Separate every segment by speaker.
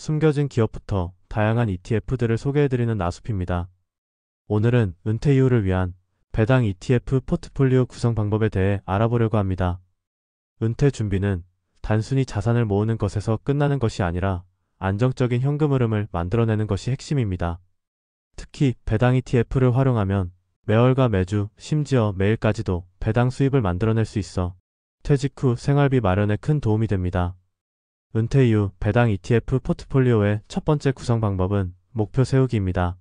Speaker 1: 숨겨진 기업부터 다양한 ETF들을 소개해드리는 나숲입니다. 오늘은 은퇴 이후를 위한 배당 ETF 포트폴리오 구성 방법에 대해 알아보려고 합니다. 은퇴 준비는 단순히 자산을 모으는 것에서 끝나는 것이 아니라 안정적인 현금 흐름을 만들어내는 것이 핵심입니다. 특히 배당 ETF를 활용하면 매월과 매주, 심지어 매일까지도 배당 수입을 만들어낼 수 있어 퇴직 후 생활비 마련에 큰 도움이 됩니다. 은퇴 이후 배당 ETF 포트폴리오의 첫 번째 구성 방법은 목표 세우기입니다.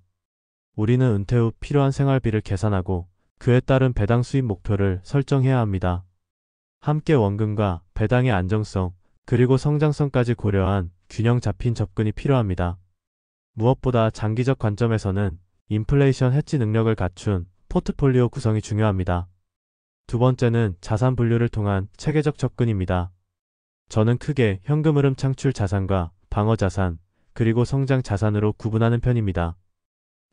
Speaker 1: 우리는 은퇴 후 필요한 생활비를 계산하고 그에 따른 배당 수입 목표를 설정해야 합니다. 함께 원금과 배당의 안정성, 그리고 성장성까지 고려한 균형 잡힌 접근이 필요합니다. 무엇보다 장기적 관점에서는 인플레이션 해지 능력을 갖춘 포트폴리오 구성이 중요합니다. 두 번째는 자산 분류를 통한 체계적 접근입니다. 저는 크게 현금 흐름 창출 자산과 방어 자산, 그리고 성장 자산으로 구분하는 편입니다.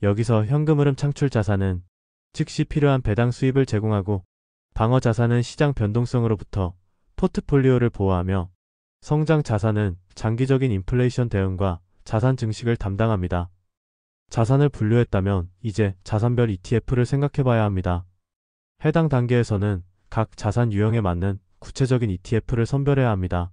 Speaker 1: 여기서 현금 흐름 창출 자산은 즉시 필요한 배당 수입을 제공하고, 방어 자산은 시장 변동성으로부터 포트폴리오를 보호하며, 성장 자산은 장기적인 인플레이션 대응과 자산 증식을 담당합니다. 자산을 분류했다면 이제 자산별 ETF를 생각해봐야 합니다. 해당 단계에서는 각 자산 유형에 맞는 구체적인 ETF를 선별해야 합니다.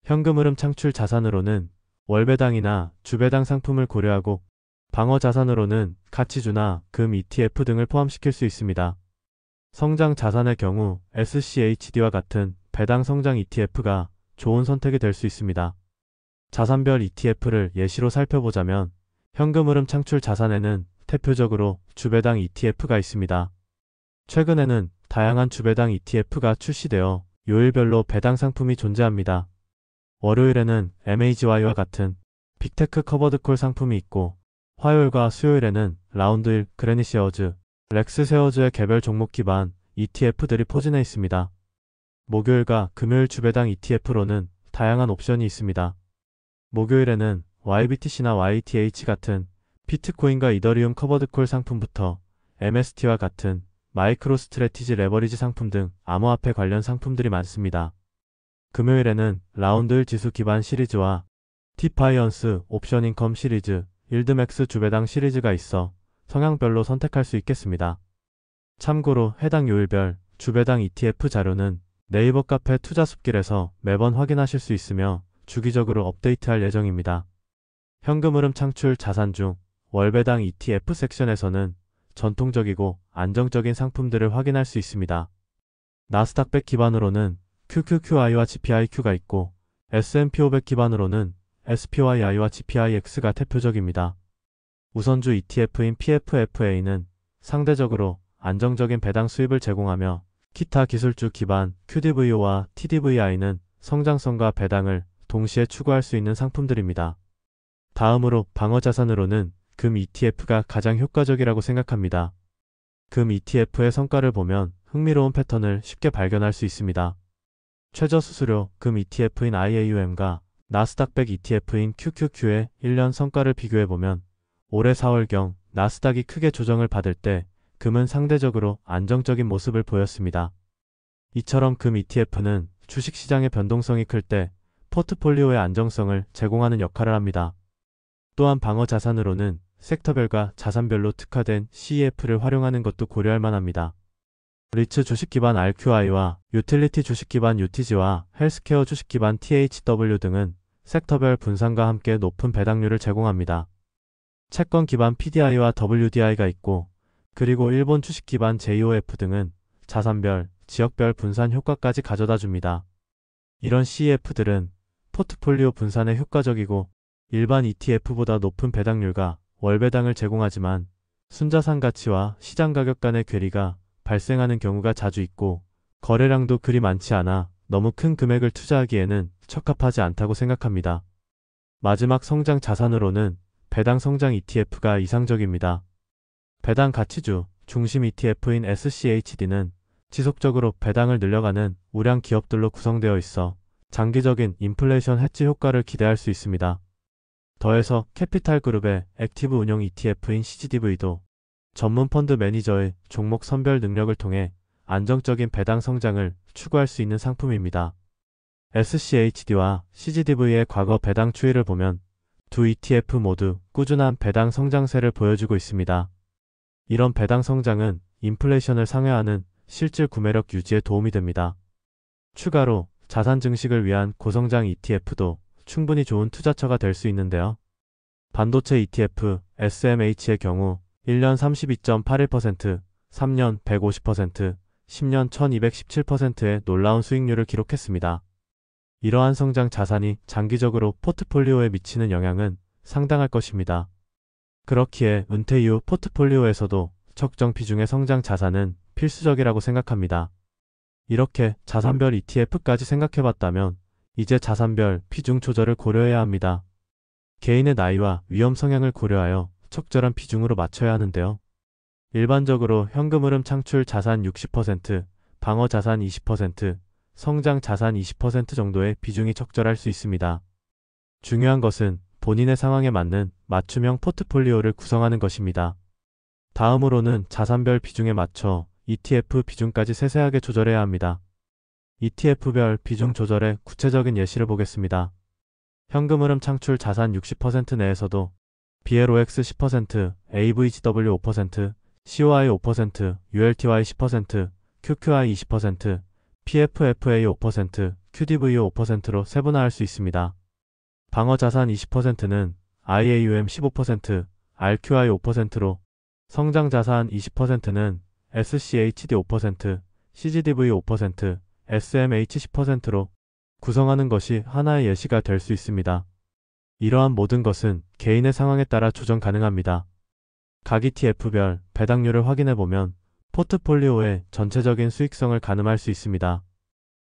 Speaker 1: 현금 흐름 창출 자산으로는 월배당이나 주배당 상품을 고려하고, 방어 자산으로는 가치주나 금 ETF 등을 포함시킬 수 있습니다. 성장 자산의 경우 SCHD와 같은 배당 성장 ETF가 좋은 선택이 될 수 있습니다. 자산별 ETF를 예시로 살펴보자면, 현금 흐름 창출 자산에는 대표적으로 주배당 ETF가 있습니다. 최근에는 다양한 주배당 ETF가 출시되어 요일별로 배당 상품이 존재합니다. 월요일에는 MAGY와 같은 빅테크 커버드콜 상품이 있고, 화요일과 수요일에는 라운드힐, 그레니시어즈, 렉스세어즈의 개별 종목 기반 ETF들이 포진해 있습니다. 목요일과 금요일 주배당 ETF로는 다양한 옵션이 있습니다. 목요일에는 YBTC나 YTH 같은 비트코인과 이더리움 커버드콜 상품부터 MST와 같은 마이크로 스트래티지 레버리지 상품 등 암호화폐 관련 상품들이 많습니다. 금요일에는 라운드힐 지수 기반 시리즈와 티파이언스 옵션 인컴 시리즈, 일드맥스 주배당 시리즈가 있어 성향별로 선택할 수 있겠습니다. 참고로 해당 요일별 주배당 ETF 자료는 네이버 카페 투자숲길에서 매번 확인하실 수 있으며 주기적으로 업데이트할 예정입니다. 현금 흐름 창출 자산 중 월배당 ETF 섹션에서는 전통적이고 안정적인 상품들을 확인할 수 있습니다. 나스닥100 기반으로는 QQQI와 GPIQ가 있고, S&P 500 기반으로는 SPYI와 GPIX가 대표적입니다. 우선주 ETF인 PFFA는 상대적으로 안정적인 배당 수입을 제공하며, 기타 기술주 기반 QDVO와 TDVI는 성장성과 배당을 동시에 추구할 수 있는 상품들입니다. 다음으로 방어 자산으로는 금 ETF가 가장 효과적이라고 생각합니다. 금 ETF의 성과를 보면 흥미로운 패턴을 쉽게 발견할 수 있습니다. 최저 수수료 금 ETF인 IAUM과 나스닥100 ETF인 QQQ의 1년 성과를 비교해보면, 올해 4월경 나스닥이 크게 조정을 받을 때 금은 상대적으로 안정적인 모습을 보였습니다. 이처럼 금 ETF는 주식시장의 변동성이 클 때 포트폴리오의 안정성을 제공하는 역할을 합니다. 또한 방어 자산으로는 섹터별과 자산별로 특화된 CEF를 활용하는 것도 고려할 만합니다. 리츠 주식 기반 RQI와 유틸리티 주식 기반 UTG와 헬스케어 주식 기반 THW 등은 섹터별 분산과 함께 높은 배당률을 제공합니다. 채권 기반 PDI와 WDI가 있고, 그리고 일본 주식 기반 JOF 등은 자산별, 지역별 분산 효과까지 가져다 줍니다. 이런 CEF들은 포트폴리오 분산에 효과적이고 일반 ETF보다 높은 배당률과 월배당을 제공하지만, 순자산 가치와 시장 가격 간의 괴리가 발생하는 경우가 자주 있고, 거래량도 그리 많지 않아 너무 큰 금액을 투자하기에는 적합하지 않다고 생각합니다. 마지막 성장 자산으로는 배당 성장 ETF가 이상적입니다. 배당 가치주 중심 ETF인 SCHD는 지속적으로 배당을 늘려가는 우량 기업들로 구성되어 있어 장기적인 인플레이션 해지 효과를 기대할 수 있습니다. 더해서 캐피탈그룹의 액티브 운용 ETF인 CGDV도 전문 펀드 매니저의 종목 선별 능력을 통해 안정적인 배당 성장을 추구할 수 있는 상품입니다. SCHD와 CGDV의 과거 배당 추이를 보면 두 ETF 모두 꾸준한 배당 성장세를 보여주고 있습니다. 이런 배당 성장은 인플레이션을 상회하는 실질 구매력 유지에 도움이 됩니다. 추가로 자산 증식을 위한 고성장 ETF도 충분히 좋은 투자처가 될 수 있는데요. 반도체 ETF SMH의 경우 1년 32.81%, 3년 150%, 10년 1217%의 놀라운 수익률을 기록했습니다. 이러한 성장 자산이 장기적으로 포트폴리오에 미치는 영향은 상당할 것입니다. 그렇기에 은퇴 이후 포트폴리오에서도 적정 비중의 성장 자산은 필수적이라고 생각합니다. 이렇게 자산별 ETF까지 생각해봤다면 이제 자산별 비중 조절을 고려해야 합니다. 개인의 나이와 위험 성향을 고려하여 적절한 비중으로 맞춰야 하는데요. 일반적으로 현금 흐름 창출 자산 60%, 방어 자산 20%, 성장 자산 20% 정도의 비중이 적절할 수 있습니다. 중요한 것은 본인의 상황에 맞는 맞춤형 포트폴리오를 구성하는 것입니다. 다음으로는 자산별 비중에 맞춰 ETF 비중까지 세세하게 조절해야 합니다. ETF별 비중 조절의 구체적인 예시를 보겠습니다. 현금 흐름 창출 자산 60% 내에서도 BLOX 10%, AVGW 5%, COI 5%, ULTY 10%, QQI 20%, PFFA 5%, QDVO 5%로 세분화할 수 있습니다. 방어 자산 20%는 IAUM 15%, RQI 5%로, 성장 자산 20%는 SCHD 5%, CGDV 5%, SMH 10%로 구성하는 것이 하나의 예시가 될 수 있습니다. 이러한 모든 것은 개인의 상황에 따라 조정 가능합니다. 각 ETF별 배당률을 확인해보면 포트폴리오의 전체적인 수익성을 가늠할 수 있습니다.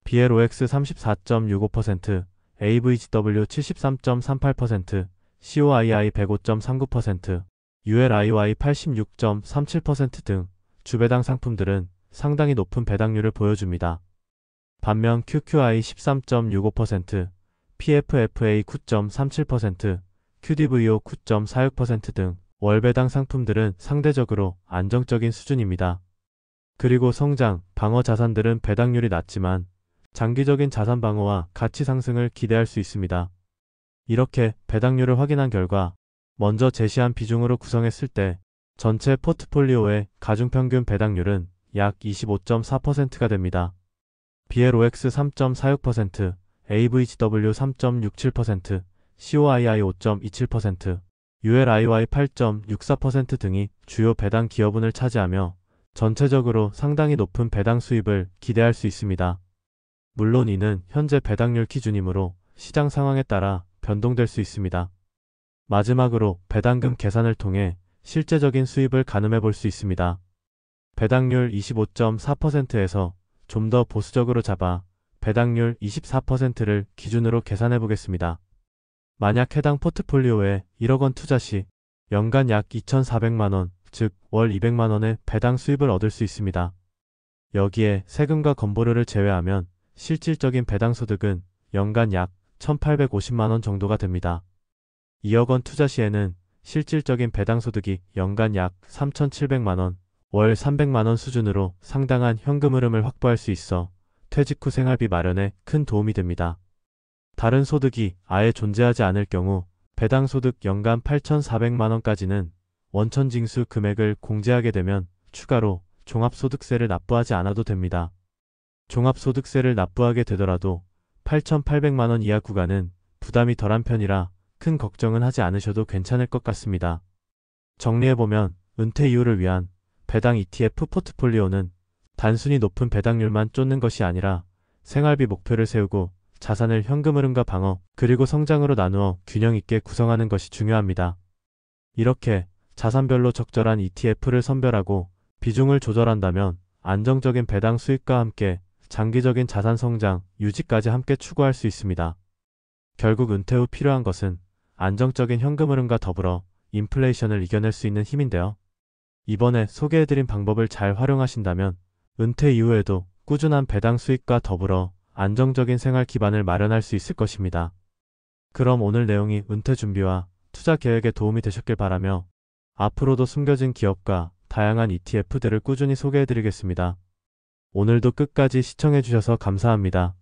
Speaker 1: BLOX 34.65%, AVGW 73.38%, COII 105.39%, ULIY 86.37% 등 주배당 상품들은 상당히 높은 배당률을 보여줍니다. 반면 QQI 13.65%, PFFA 9.37%, QDVO 9.46% 등 월배당 상품들은 상대적으로 안정적인 수준입니다. 그리고 성장, 방어 자산들은 배당률이 낮지만 장기적인 자산 방어와 가치 상승을 기대할 수 있습니다. 이렇게 배당률을 확인한 결과 먼저 제시한 비중으로 구성했을 때 전체 포트폴리오의 가중평균 배당률은 약 25.4%가 됩니다. BLOX 3.46%, AVGW 3.67%, COII 5.27%, ULIY 8.64% 등이 주요 배당 기여분을 차지하며 전체적으로 상당히 높은 배당 수입을 기대할 수 있습니다. 물론 이는 현재 배당률 기준이므로 시장 상황에 따라 변동될 수 있습니다. 마지막으로 배당금 계산을 통해 실제적인 수입을 가늠해 볼 수 있습니다. 배당률 25.4%에서 좀 더 보수적으로 잡아 배당률 24%를 기준으로 계산해 보겠습니다. 만약 해당 포트폴리오에 1억 원 투자 시 연간 약 2,400만원, 즉 월 200만원의 배당 수입을 얻을 수 있습니다. 여기에 세금과 건보료를 제외하면 실질적인 배당 소득은 연간 약 1,850만원 정도가 됩니다. 2억 원 투자 시에는 실질적인 배당 소득이 연간 약 3,700만원, 월 300만원 수준으로 상당한 현금 흐름을 확보할 수 있어 퇴직 후 생활비 마련에 큰 도움이 됩니다. 다른 소득이 아예 존재하지 않을 경우 배당 소득 연간 8,400만원까지는 원천징수 금액을 공제하게 되면 추가로 종합소득세를 납부하지 않아도 됩니다. 종합소득세를 납부하게 되더라도 8,800만원 이하 구간은 부담이 덜한 편이라 큰 걱정은 하지 않으셔도 괜찮을 것 같습니다. 정리해보면 은퇴 이후를 위한 배당 ETF 포트폴리오는 단순히 높은 배당률만 쫓는 것이 아니라 생활비 목표를 세우고 자산을 현금 흐름과 방어, 그리고 성장으로 나누어 균형 있게 구성하는 것이 중요합니다. 이렇게 자산별로 적절한 ETF를 선별하고 비중을 조절한다면 안정적인 배당 수익과 함께 장기적인 자산 성장, 유지까지 함께 추구할 수 있습니다. 결국 은퇴 후 필요한 것은 안정적인 현금 흐름과 더불어 인플레이션을 이겨낼 수 있는 힘인데요. 이번에 소개해드린 방법을 잘 활용하신다면 은퇴 이후에도 꾸준한 배당 수익과 더불어 안정적인 생활 기반을 마련할 수 있을 것입니다. 그럼 오늘 내용이 은퇴 준비와 투자 계획에 도움이 되셨길 바라며 앞으로도 숨겨진 기업과 다양한 ETF들을 꾸준히 소개해드리겠습니다. 오늘도 끝까지 시청해주셔서 감사합니다.